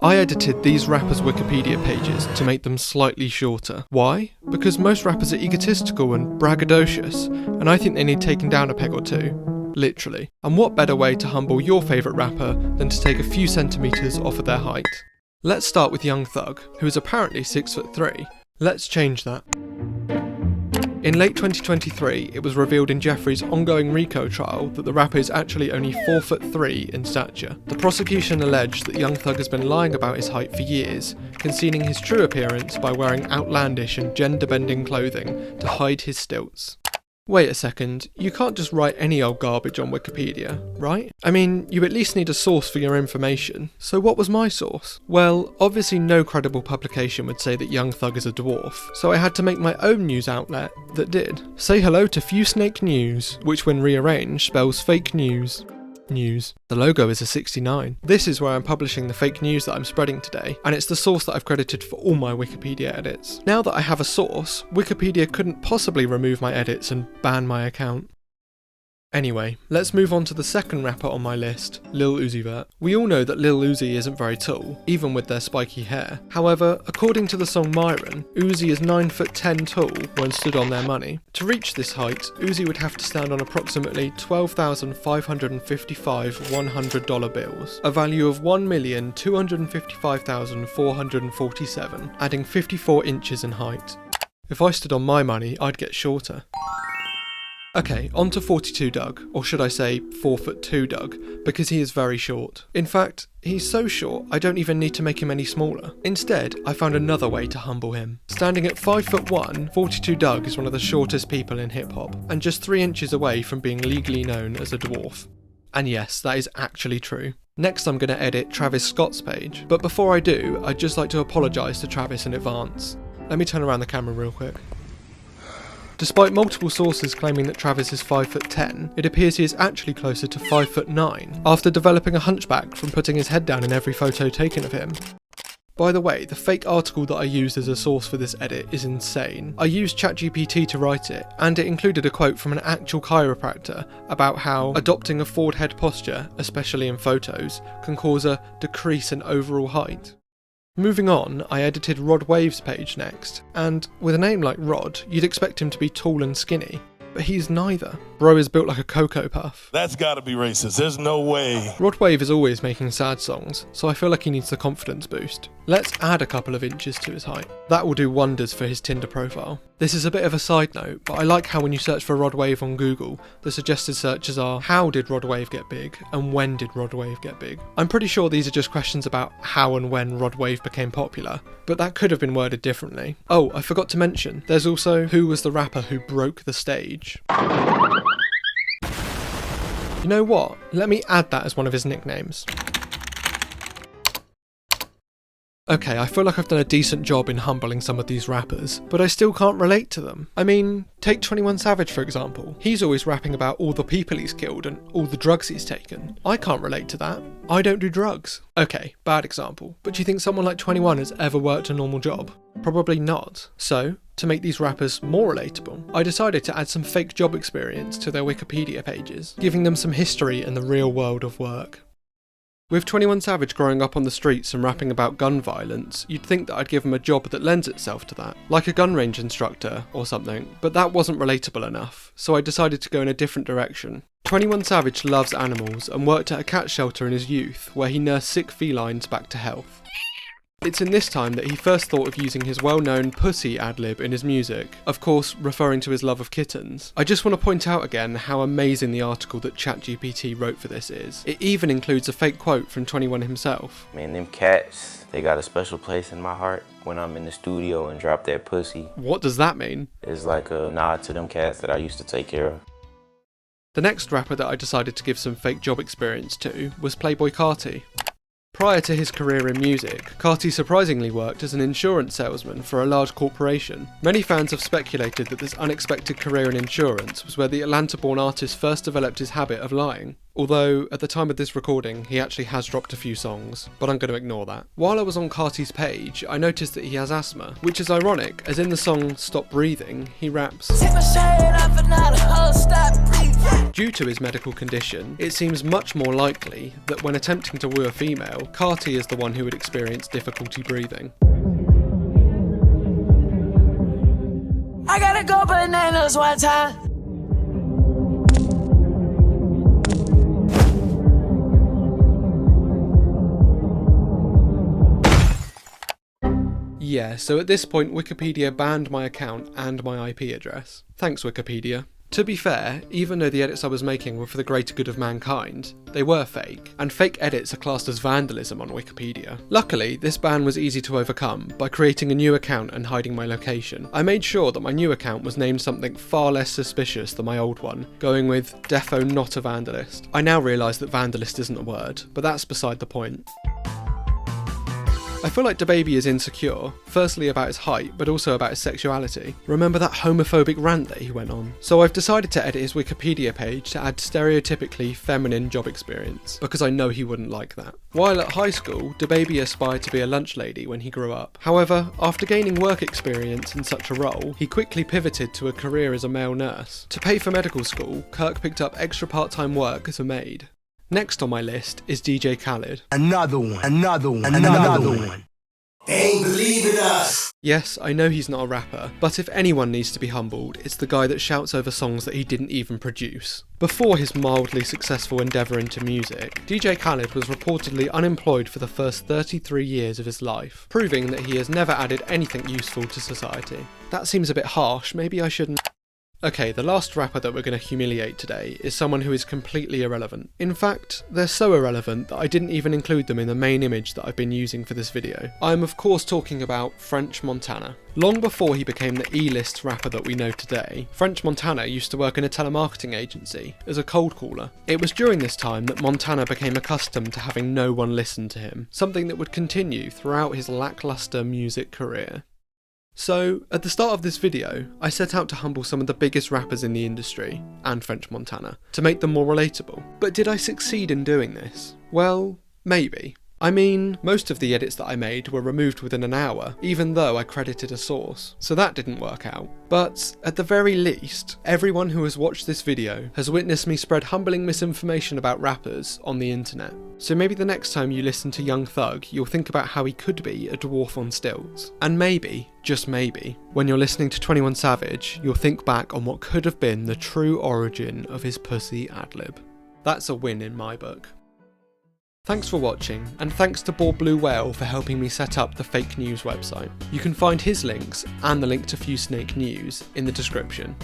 I edited these rappers' Wikipedia pages to make them slightly shorter. Why? Because most rappers are egotistical and braggadocios, and I think they need taking down a peg or two. Literally. And what better way to humble your favourite rapper than to take a few centimetres off of their height? Let's start with Young Thug, who is apparently 6'3". Let's change that. In late 2023, it was revealed in Jeffrey's ongoing RICO trial that the rapper is actually only 4'3" in stature. The prosecution alleged that Young Thug has been lying about his height for years, concealing his true appearance by wearing outlandish and gender-bending clothing to hide his stilts. Wait a second, you can't just write any old garbage on Wikipedia, right? I mean, you at least need a source for your information. So what was my source? Well, obviously no credible publication would say that Young Thug is a dwarf, so I had to make my own news outlet that did. Say hello to Few Snake News, which when rearranged spells fake news. News. The logo is a 69. This is where I'm publishing the fake news that I'm spreading today, and it's the source that I've credited for all my Wikipedia edits. Now that I have a source, Wikipedia couldn't possibly remove my edits and ban my account. Anyway, let's move on to the second rapper on my list, Lil Uzi Vert. We all know that Lil Uzi isn't very tall, even with their spiky hair. However, according to the song Myron, Uzi is 9'10" tall when stood on their money. To reach this height, Uzi would have to stand on approximately 12,555 $100 bills, a value of 1,255,447, adding 54 inches in height. If I stood on my money, I'd get shorter. Okay, on to 42 Doug, or should I say 4'2" Doug, because he is very short. In fact, he's so short I don't even need to make him any smaller. Instead, I found another way to humble him. Standing at 5'1", 42 Doug is one of the shortest people in hip hop, and just 3 inches away from being legally known as a dwarf. And yes, that is actually true. Next I'm going to edit Travis Scott's page, but before I do, I'd just like to apologise to Travis in advance. Let me turn around the camera real quick. Despite multiple sources claiming that Travis is 5'10", it appears he is actually closer to 5'9", after developing a hunchback from putting his head down in every photo taken of him. By the way, the fake article that I used as a source for this edit is insane. I used ChatGPT to write it, and it included a quote from an actual chiropractor about how adopting a forward head posture, especially in photos, can cause a decrease in overall height. Moving on, I edited Rod Wave's page next, and with a name like Rod, you'd expect him to be tall and skinny, but he's neither. Bro is built like a Cocoa Puff. That's gotta be racist, there's no way. Rod Wave is always making sad songs, so I feel like he needs the confidence boost. Let's add a couple of inches to his height. That will do wonders for his Tinder profile. This is a bit of a side note, but I like how when you search for Rod Wave on Google, the suggested searches are how did Rod Wave get big and when did Rod Wave get big? I'm pretty sure these are just questions about how and when Rod Wave became popular, but that could have been worded differently. Oh, I forgot to mention, there's also who was the rapper who broke the stage. You know what? Let me add that as one of his nicknames. Okay, I feel like I've done a decent job in humbling some of these rappers, but I still can't relate to them. I mean, take 21 Savage for example. He's always rapping about all the people he's killed and all the drugs he's taken. I can't relate to that. I don't do drugs. Okay, bad example. But do you think someone like 21 has ever worked a normal job? Probably not. So, to make these rappers more relatable, I decided to add some fake job experience to their Wikipedia pages, giving them some history in the real world of work. With 21 Savage growing up on the streets and rapping about gun violence, you'd think that I'd give him a job that lends itself to that, like a gun range instructor or something, but that wasn't relatable enough, so I decided to go in a different direction. 21 Savage loves animals and worked at a cat shelter in his youth, where he nursed sick felines back to health. It's in this time that he first thought of using his well-known pussy ad-lib in his music, of course referring to his love of kittens. I just want to point out again how amazing the article that ChatGPT wrote for this is. It even includes a fake quote from 21 himself. Man, them cats, they got a special place in my heart. When I'm in the studio and drop that pussy. What does that mean? It's like a nod to them cats that I used to take care of. The next rapper that I decided to give some fake job experience to was Playboi Carti. Prior to his career in music, Carti surprisingly worked as an insurance salesman for a large corporation. Many fans have speculated that this unexpected career in insurance was where the Atlanta-born artist first developed his habit of lying. Although, at the time of this recording, he actually has dropped a few songs, but I'm going to ignore that. While I was on Carti's page, I noticed that he has asthma, which is ironic, as in the song Stop Breathing, he raps, "Take my shirt off and now the whole stop breathing." Due to his medical condition, it seems much more likely that when attempting to woo a female, Carti is the one who would experience difficulty breathing. I gotta go bananas one time. Yeah, so at this point Wikipedia banned my account and my IP address. Thanks Wikipedia. To be fair, even though the edits I was making were for the greater good of mankind, they were fake, and fake edits are classed as vandalism on Wikipedia. Luckily, this ban was easy to overcome by creating a new account and hiding my location. I made sure that my new account was named something far less suspicious than my old one, going with defo not a vandalist. I now realise that vandalist isn't a word, but that's beside the point. I feel like DaBaby is insecure, firstly about his height, but also about his sexuality. Remember that homophobic rant that he went on? So I've decided to edit his Wikipedia page to add stereotypically feminine job experience, because I know he wouldn't like that. While at high school, DaBaby aspired to be a lunch lady when he grew up. However, after gaining work experience in such a role, he quickly pivoted to a career as a male nurse. To pay for medical school, Kirk picked up extra part-time work as a maid. Next on my list is DJ Khaled. Another one. They ain't believing us. Yes, I know he's not a rapper, but if anyone needs to be humbled, it's the guy that shouts over songs that he didn't even produce. Before his mildly successful endeavour into music, DJ Khaled was reportedly unemployed for the first 33 years of his life, proving that he has never added anything useful to society. That seems a bit harsh, maybe I shouldn't... Okay, the last rapper that we're going to humiliate today is someone who is completely irrelevant. In fact, they're so irrelevant that I didn't even include them in the main image that I've been using for this video. I am of course talking about French Montana. Long before he became the E-list rapper that we know today, French Montana used to work in a telemarketing agency as a cold caller. It was during this time that Montana became accustomed to having no one listen to him, something that would continue throughout his lackluster music career. So, at the start of this video, I set out to humble some of the biggest rappers in the industry, and French Montana, to make them more relatable. But did I succeed in doing this? Well, maybe. I mean, most of the edits that I made were removed within an hour, even though I credited a source, so that didn't work out. But, at the very least, everyone who has watched this video has witnessed me spread humbling misinformation about rappers on the internet. So maybe the next time you listen to Young Thug, you'll think about how he could be a dwarf on stilts. And maybe, just maybe, when you're listening to 21 Savage, you'll think back on what could have been the true origin of his pussy adlib. That's a win in my book. Thanks for watching, and thanks to Board Blue Whale for helping me set up the fake news website. You can find his links and the link to Fuse Snake News in the description.